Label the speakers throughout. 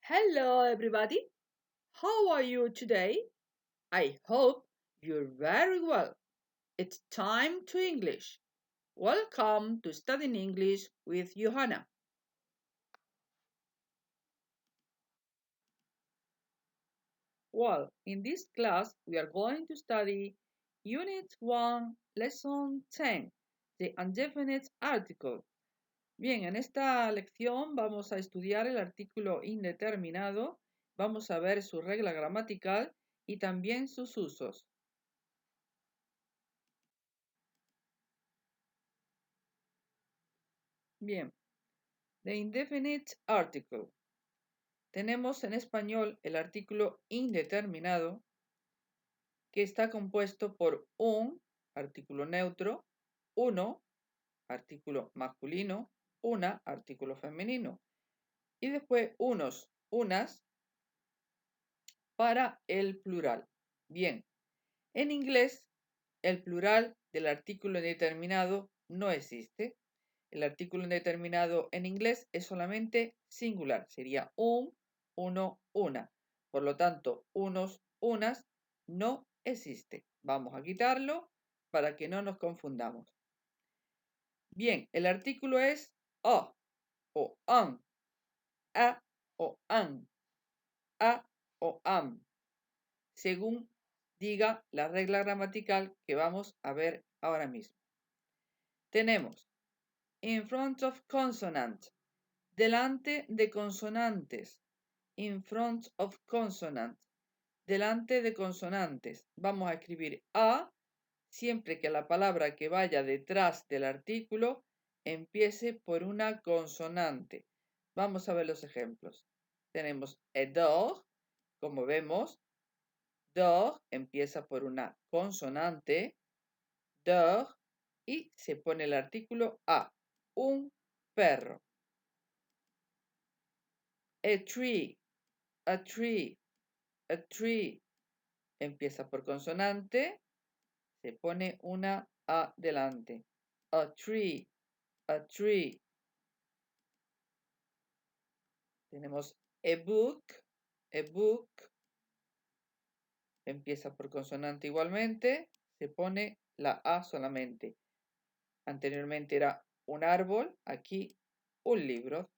Speaker 1: Hello, everybody. How are you today? I hope you're very well. It's time to English. Welcome to Studying English with Johanna. Well, in this class, we are going to study Unit 1, Lesson 10, the indefinite article. Bien, en esta lección vamos a estudiar el artículo indeterminado, vamos a ver su regla gramatical y también sus usos. Bien, the indefinite article. Tenemos en español el artículo indeterminado que está compuesto por un artículo neutro, uno artículo masculino, una artículo femenino y después unos, unas para el plural. Bien, en inglés el plural del artículo indeterminado no existe. El artículo indeterminado en inglés es solamente singular, sería un, uno, una. Por lo tanto, unos, unas no existe. Vamos a quitarlo para que no nos confundamos. Bien, el artículo es a o an, a o an, a o am, según diga la regla gramatical que vamos a ver ahora mismo. Tenemos in front of consonant, delante de consonantes, in front of consonant, delante de consonantes. Vamos a escribir a siempre que la palabra que vaya detrás del artículo empiece por una consonante. Vamos a ver los ejemplos. Tenemos a dog, como vemos, dog empieza por una consonante, dog, y se pone el artículo a, un perro. A tree, a tree, a tree. Empieza por consonante, se pone una A delante. A tree, a tree. Tenemos a book, a book. Empieza por consonante igualmente, se pone la A solamente. Anteriormente era un árbol, aquí un libro.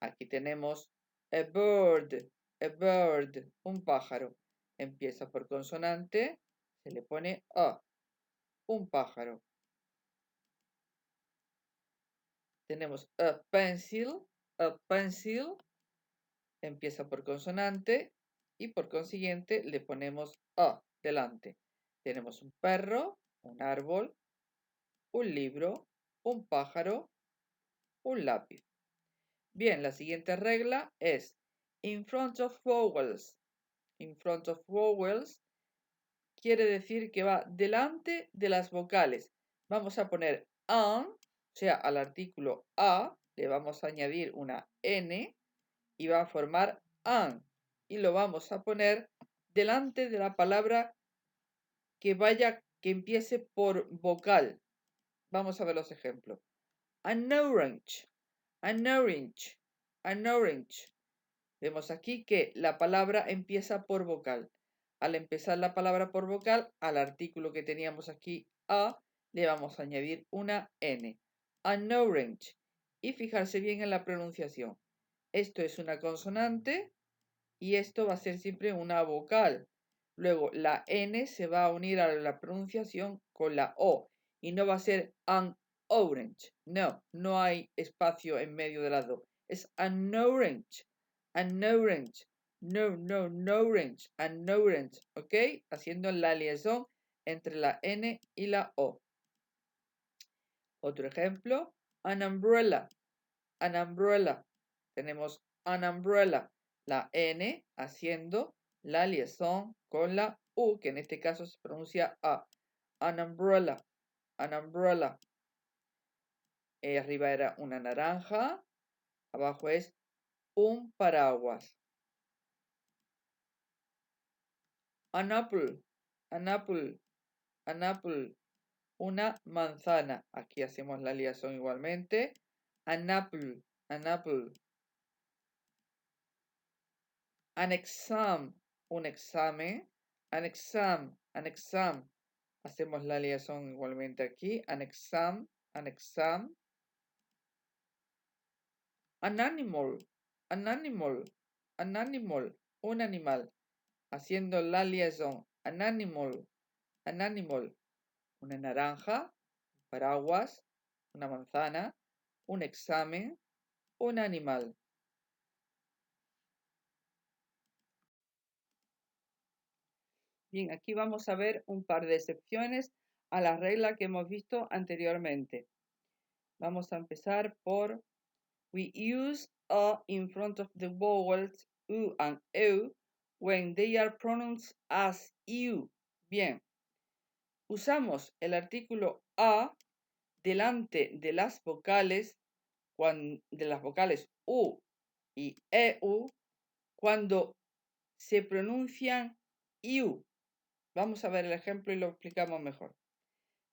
Speaker 1: Aquí tenemos a bird, un pájaro. Empieza por consonante, se le pone A, un pájaro. Tenemos a pencil, empieza por consonante y por consiguiente le ponemos A delante. Tenemos un perro, un árbol, un libro, un pájaro, un lápiz. Bien, la siguiente regla es in front of vowels. In front of vowels quiere decir que va delante de las vocales. Vamos a poner an, o sea, al artículo a le vamos a añadir una n y va a formar an. Y lo vamos a poner delante de la palabra que empiece por vocal. Vamos a ver los ejemplos. An orange, an orange, an orange. Vemos aquí que la palabra empieza por vocal. Al empezar la palabra por vocal, al artículo que teníamos aquí a, le vamos a añadir una n. An orange. Y fijarse bien en la pronunciación. Esto es una consonante y esto va a ser siempre una vocal. Luego la n se va a unir a la pronunciación con la o y no va a ser an orange. No, no hay espacio en medio de las dos. Es an orange, an orange. No, no, no orange, an orange. ¿Ok? Haciendo la liaison entre la n y la o. Otro ejemplo, an umbrella, an umbrella. Tenemos an umbrella, la n haciendo la liaison con la u, que en este caso se pronuncia a. An umbrella, an umbrella. Arriba era una naranja, abajo es un paraguas. An apple, an apple, an apple. Una manzana. Aquí hacemos la liaison igualmente. An apple, an apple. An exam, un examen. An exam, an exam. Hacemos la liaison igualmente aquí. An exam, an exam. An animal, an animal, an animal, un animal. Haciendo la liaison. An animal, an animal. Una naranja, un paraguas, una manzana, un examen, un animal. Bien, aquí vamos a ver un par de excepciones a la regla que hemos visto anteriormente. Vamos a empezar por we use a in front of the vowels u and eu when they are pronounced as you. Bien, usamos el artículo a delante de las vocales u y eu cuando se pronuncian iu. Vamos a ver el ejemplo y lo explicamos mejor.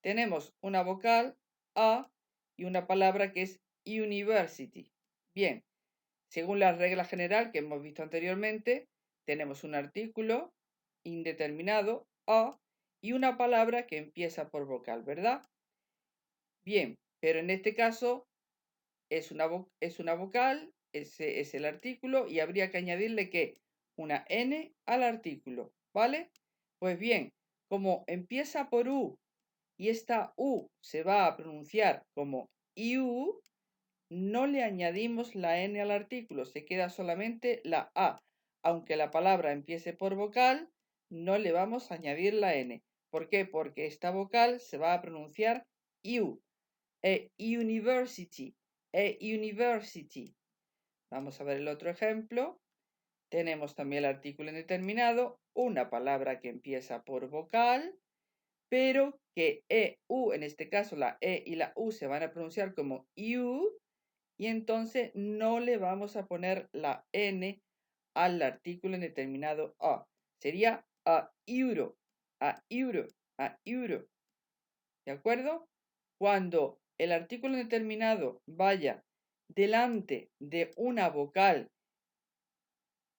Speaker 1: Tenemos una vocal a y una palabra que es university. Bien, según la regla general que hemos visto anteriormente, tenemos un artículo indeterminado a y una palabra que empieza por vocal, ¿verdad? Bien, pero en este caso es una vocal, ese es el artículo y habría que añadirle que una n al artículo, ¿vale? Pues bien, como empieza por u y esta u se va a pronunciar como iu, no le añadimos la n al artículo, se queda solamente la a. Aunque la palabra empiece por vocal, no le vamos a añadir la n. ¿Por qué? Porque esta vocal se va a pronunciar iu. University, university. Vamos a ver el otro ejemplo. Tenemos también el artículo indeterminado, una palabra que empieza por vocal, pero que u, en este caso la e y la u se van a pronunciar como you, y entonces no le vamos a poner la n al artículo indeterminado a. Sería a euro, a euro, a euro. ¿De acuerdo? Cuando el artículo indeterminado vaya delante de una vocal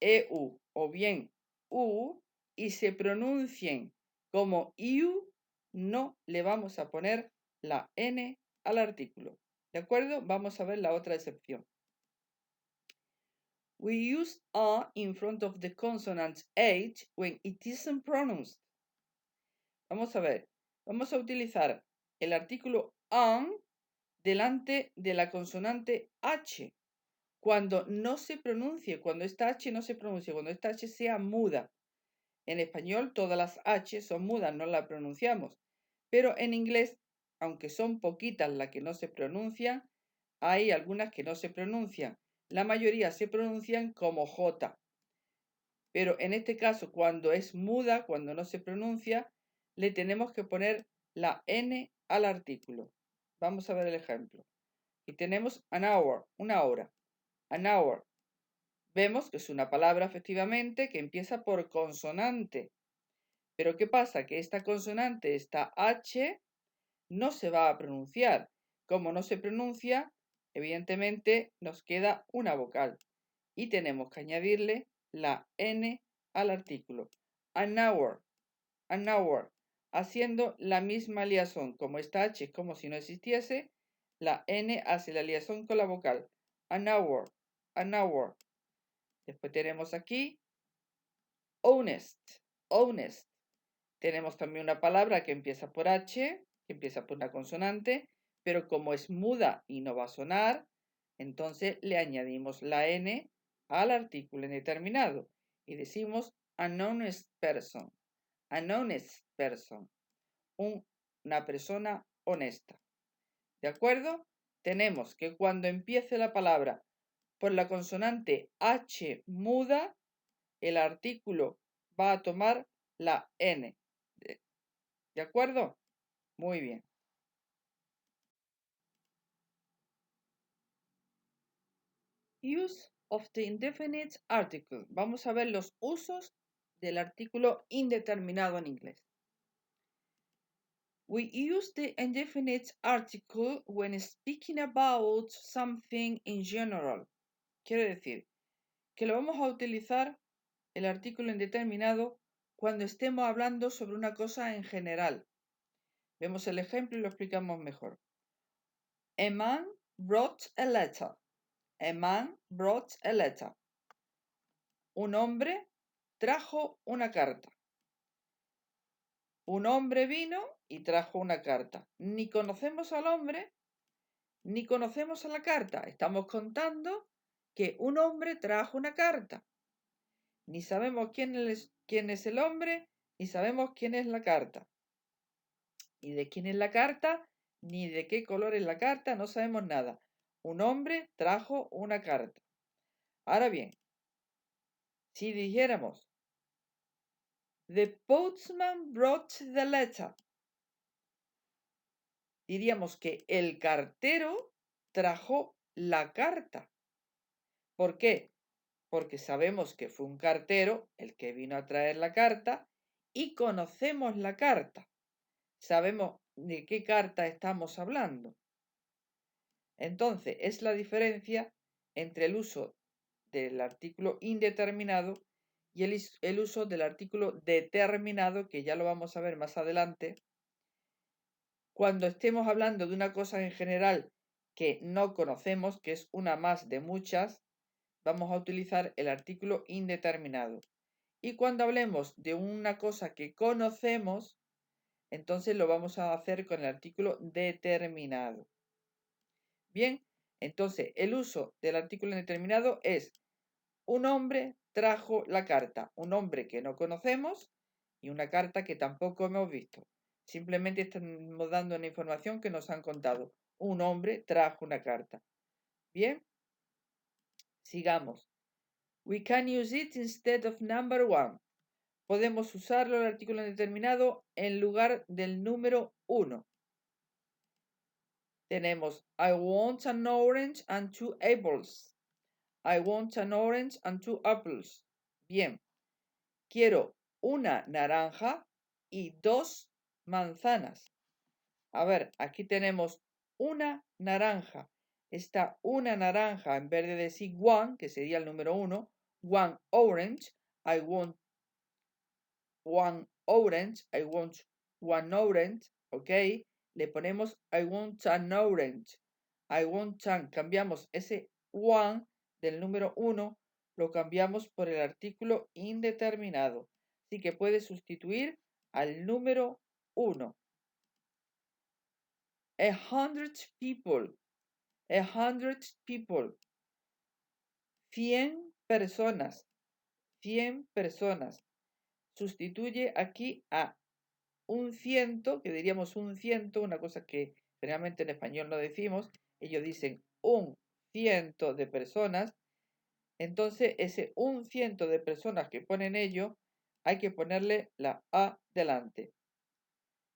Speaker 1: eu o bien u y se pronuncien como iu, no le vamos a poner la n al artículo. ¿De acuerdo? Vamos a ver la otra excepción. We use a in front of the consonant h when it isn't pronounced. Vamos a ver. Vamos a utilizar el artículo an delante de la consonante h cuando no se pronuncie, cuando esta h no se pronuncie, cuando esta h sea muda. En español todas las h son mudas, no la pronunciamos. Pero en inglés, aunque son poquitas las que no se pronuncian, hay algunas que no se pronuncian. La mayoría se pronuncian como j. Pero en este caso, cuando es muda, cuando no se pronuncia, le tenemos que poner la n al artículo. Vamos a ver el ejemplo. Y tenemos an hour, una hora. An hour. Vemos que es una palabra efectivamente que empieza por consonante. Pero ¿qué pasa? Que esta consonante, esta H, no se va a pronunciar. Como no se pronuncia, evidentemente nos queda una vocal. Y tenemos que añadirle la N al artículo. An hour, an hour. Haciendo la misma liaison. Como esta H es como si no existiese, la N hace la liaison con la vocal. An hour, an hour. Después tenemos aquí honest, honest. Tenemos también una palabra que empieza por H, que empieza por una consonante, pero como es muda y no va a sonar, entonces le añadimos la N al artículo indeterminado y decimos an honest person, an honest person, una persona honesta. ¿De acuerdo? Tenemos que cuando empiece la palabra por la consonante H muda, el artículo va a tomar la N. ¿De acuerdo? Muy bien. Use of the indefinite article. Vamos a ver los usos del artículo indeterminado en inglés. We use the indefinite article when speaking about something in general. Quiere decir que lo vamos a utilizar el artículo indeterminado cuando estemos hablando sobre una cosa en general. Vemos el ejemplo y lo explicamos mejor. A man brought a letter. A man brought a letter. Un hombre trajo una carta. Un hombre vino y trajo una carta. Ni conocemos al hombre, ni conocemos a la carta. Estamos contando que un hombre trajo una carta. Ni sabemos quién es el hombre, ni sabemos quién es la carta. Ni de quién es la carta, ni de qué color es la carta, no sabemos nada. Un hombre trajo una carta. Ahora bien, si dijéramos, The postman brought the letter, diríamos que el cartero trajo la carta. ¿Por qué? Porque sabemos que fue un cartero el que vino a traer la carta y conocemos la carta. Sabemos de qué carta estamos hablando. Entonces, es la diferencia entre el uso del artículo indeterminado y el uso del artículo determinado, que ya lo vamos a ver más adelante. Cuando estemos hablando de una cosa en general que no conocemos, que es una más de muchas, vamos a utilizar el artículo indeterminado. Y cuando hablemos de una cosa que conocemos, entonces lo vamos a hacer con el artículo determinado. Bien, entonces el uso del artículo indeterminado es un hombre trajo la carta, un hombre que no conocemos y una carta que tampoco hemos visto. Simplemente estamos dando una información que nos han contado. Un hombre trajo una carta. Bien, sigamos. We can use it instead of number one. Podemos usarlo el artículo indeterminado en lugar del número 1. Tenemos I want an orange and 2 apples. I want an orange and 2 apples. Bien, quiero una naranja y 2 manzanas. A ver, aquí tenemos una naranja. Está una naranja en vez de decir one, que sería el número 1. One orange. I want one orange. I want one orange. Ok. Le ponemos I want an orange. I want an. Cambiamos ese one del número 1. Lo cambiamos por el artículo indeterminado. Así que puede sustituir al número 1. 100 people. 100 people. 100 personas. 100 personas. Sustituye aquí a un ciento, que diríamos un ciento, una cosa que generalmente en español no decimos. Ellos dicen un ciento de personas. Entonces, ese un ciento de personas que ponen ellos, hay que ponerle la A delante.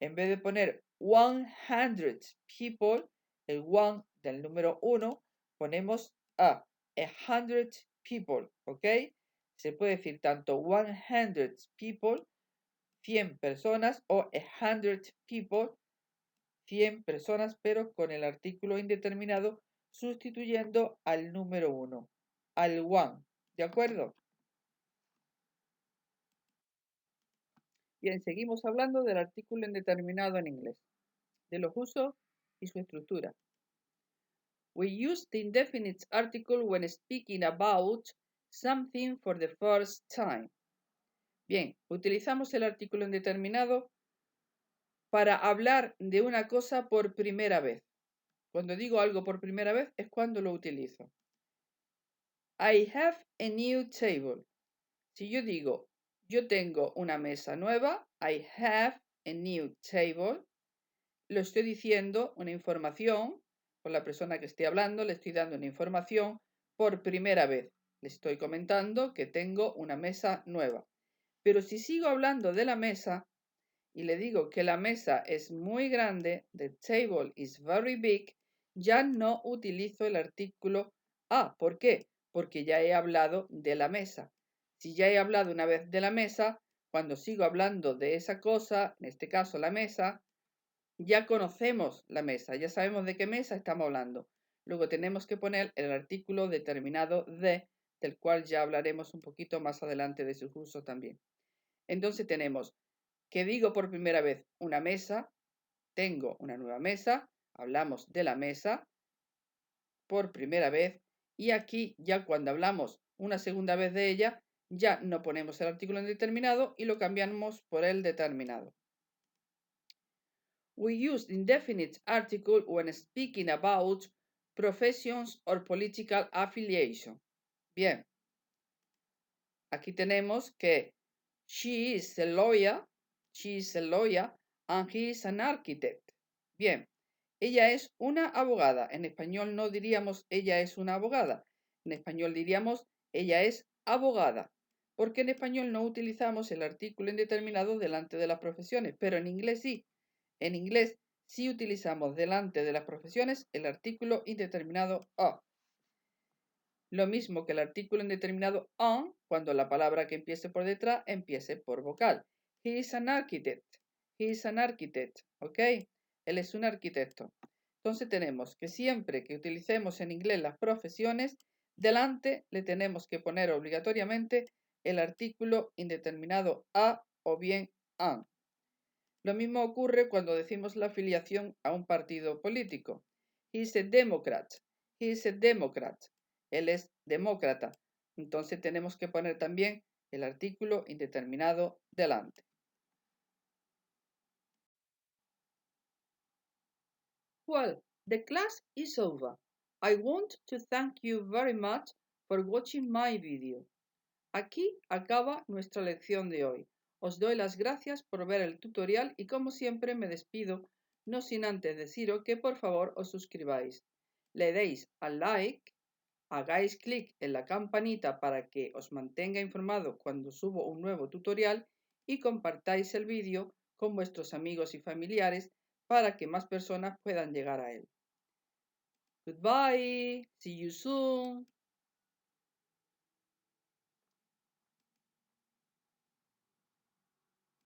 Speaker 1: En vez de poner 100 people, el one del número 1, ponemos a 100 people, ¿ok? Se puede decir tanto 100 people, 100 personas, o 100 people, 100 personas, pero con el artículo indeterminado sustituyendo al número 1, al one, ¿de acuerdo? Bien, seguimos hablando del artículo indeterminado en inglés, de los usos y su estructura. We use the indefinite article when speaking about something for the first time. Bien, utilizamos el artículo indeterminado para hablar de una cosa por primera vez. Cuando digo algo por primera vez es cuando lo utilizo. I have a new table. Si yo digo, yo tengo una mesa nueva, I have a new table, lo estoy diciendo una información, con la persona que estoy hablando, le estoy dando una información por primera vez. Le estoy comentando que tengo una mesa nueva. Pero si sigo hablando de la mesa y le digo que la mesa es muy grande, the table is very big, ya no utilizo el artículo a. ¿Por qué? Porque ya he hablado de la mesa. Si ya he hablado una vez de la mesa, cuando sigo hablando de esa cosa, en este caso la mesa, ya conocemos la mesa, ya sabemos de qué mesa estamos hablando. Luego tenemos que poner el artículo determinado de del cual ya hablaremos un poquito más adelante de sus usos también. Entonces tenemos que digo por primera vez una mesa, tengo una nueva mesa, hablamos de la mesa por primera vez y aquí ya cuando hablamos una segunda vez de ella ya no ponemos el artículo indeterminado y lo cambiamos por el determinado. We use the indefinite article when speaking about professions or political affiliation. Bien, aquí tenemos que she is a lawyer and he is an architect. Bien, ella es una abogada. En español no diríamos ella es una abogada. En español diríamos ella es abogada. Porque en español no utilizamos el artículo indeterminado delante de las profesiones, pero en inglés sí. En inglés sí utilizamos delante de las profesiones el artículo indeterminado a. Lo mismo que el artículo indeterminado on cuando la palabra que empiece por detrás empiece por vocal. He is an architect. He is an architect. ¿Ok? Él es un arquitecto. Entonces tenemos que siempre que utilicemos en inglés las profesiones, delante le tenemos que poner obligatoriamente el artículo indeterminado a o bien an. Lo mismo ocurre cuando decimos la afiliación a un partido político. He is a Democrat. He is a Democrat. Él es demócrata. Entonces tenemos que poner también el artículo indeterminado delante. Well, the class is over. I want to thank you very much for watching my video. Aquí acaba nuestra lección de hoy. Os doy las gracias por ver el tutorial y como siempre me despido, no sin antes deciros que por favor os suscribáis, le deis al like, hagáis clic en la campanita para que os mantenga informado cuando subo un nuevo tutorial y compartáis el vídeo con vuestros amigos y familiares para que más personas puedan llegar a él. Goodbye, see you soon.